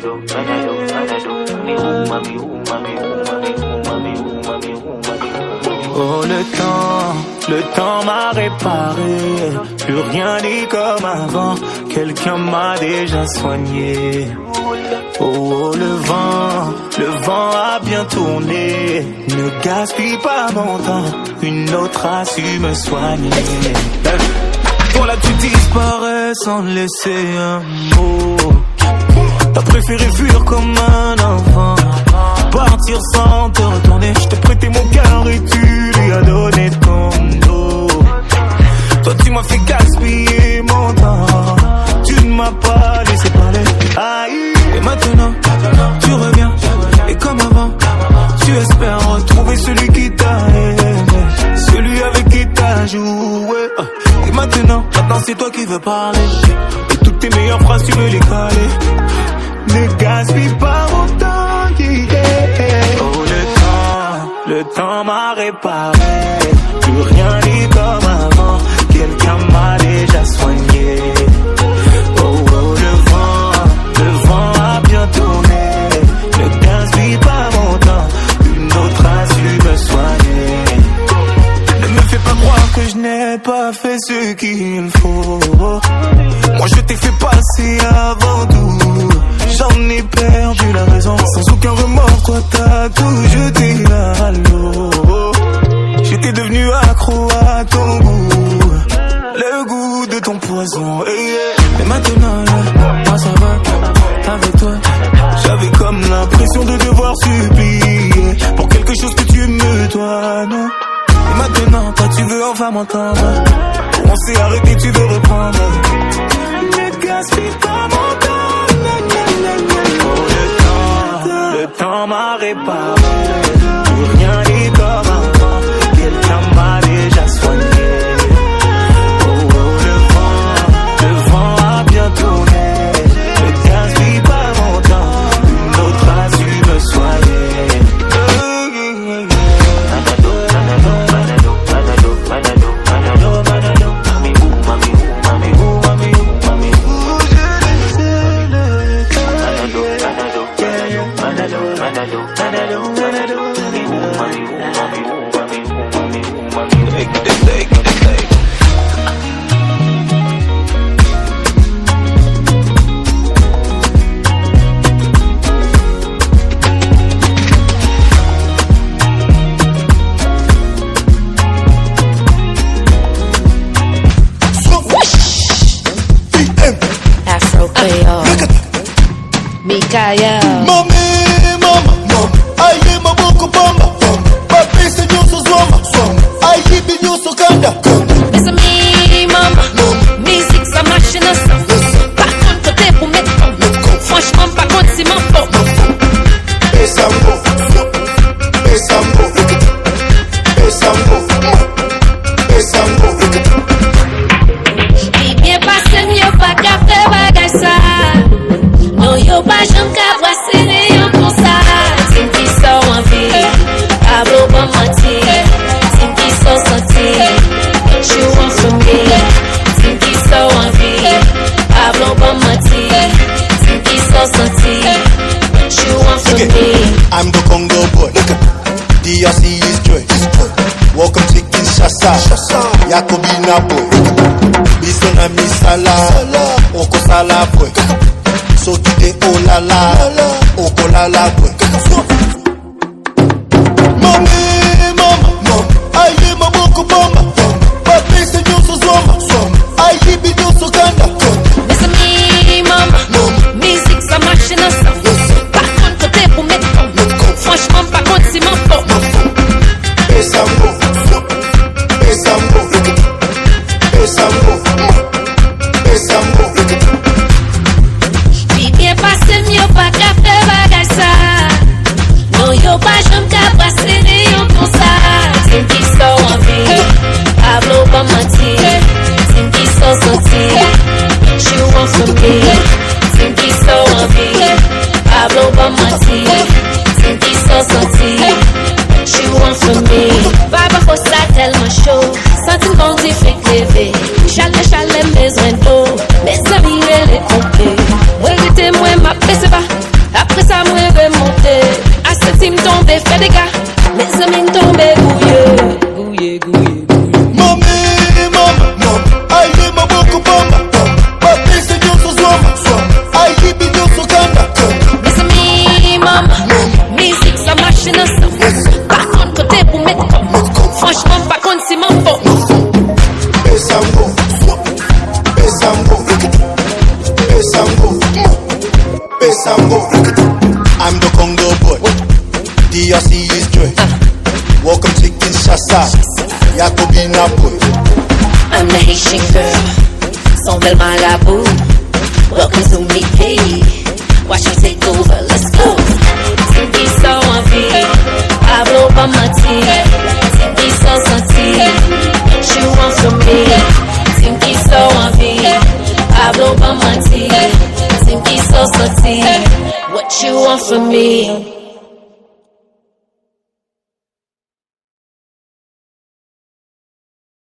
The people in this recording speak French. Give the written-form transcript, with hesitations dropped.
Oh le temps m'a réparé, plus rien n'est comme avant, quelqu'un m'a déjà soigné. Oh le vent a bien tourné, ne gaspille pas mon temps, une autre a su me soigner. Pour là tu disparais sans laisser un mot, t'as préféré fuir comme un enfant, partir sans te retourner. Je t'ai prêté mon cœur et tu lui as donné ton dos. Toi tu m'as fait gaspiller mon temps, tu ne m'as pas laissé parler. Aïe. Et maintenant tu reviens, et comme avant tu espères retrouver celui qui t'a aimé, celui avec qui t'as joué. Et maintenant c'est toi qui veux parler, et toutes tes meilleures phrases tu veux les caler. Ne gaspille pas mon temps, yeah. Oh le temps m'a réparé, plus rien n'est comme avant, quelqu'un m'a déjà soigné. Oh le vent a bien tourné, ne gaspille pas mon temps, une autre a su me soigner. Ne me fais pas croire que je n'ai pas fait ce qu'il faut, moi je t'ai fait passer avant tout. J'en ai perdu la raison, sans aucun remords, toi t'as tout jeté à l'eau. J'étais devenu accro à ton goût, le goût de ton poison. Et maintenant, moi ça va, avec toi. J'avais comme l'impression de devoir supplier pour quelque chose que tu me dois, non. Et maintenant, toi tu veux enfin m'entendre, on s'est arrêté, tu veux reprendre. Ne gaspille pas mon temps. Le temps m'a réparé, plus rien n'est comme avant, quelqu'un m'a déjà soigné. Le vent a bien tourné, ne gaspille pas mon temps, une autre a su me soigner. I'm the Congo boy. DRC is joy. Welcome to Kinshasa. Yakobina boy. Bisona misala. Oko sala boy. So today oh la la. Oko la la boy. Mama. Aye maboko bomba. Papi se nyoso zoma. Aye bidoso kanda. Listen me mama. Music ça marche dans ça. Franchement, pas contre, c'est mon fort. Puis bien passé, mieux pas qu'à faire bagage ça. Non, yo pas j'aime qu'à passer des yon pour ça. C'est qui sort en vie, Pablo pas menti. C'est qui sort sorti, you want from me. C'est qui sort en vie, Pablo pas menti. Qui sont sortis, she want from me. Baba faut ça tellement chaud, sentir qu'on dit fait rêver. Chalet, besoin d'eau, mes amis, elle est trompée. Ouais, j'étais moi, ma paix, c'est pas. dégâts. Mes amis tombés gouillés. Mami, mama, ayi maboko bomba, batese nyonso zwama, ayi binyoso kanda. Mes amis, maman, musique ça marche dans ça. Par contre, côté pour mettre comme. Franchement, par contre, c'est mon faute. Besango, I'm the Congo boy. DRC is joy. Welcome to Kinshasa. Yakobina boy. I'm the Haitian girl, son bel marabout. Welcome to me, hey. Watch me take over, let's go. Tinky so envie, Pablo Bamati. Tinky so senti, what you want from me? Tinky so envie, Pablo Bamati. Tinky so senti, what you want from me?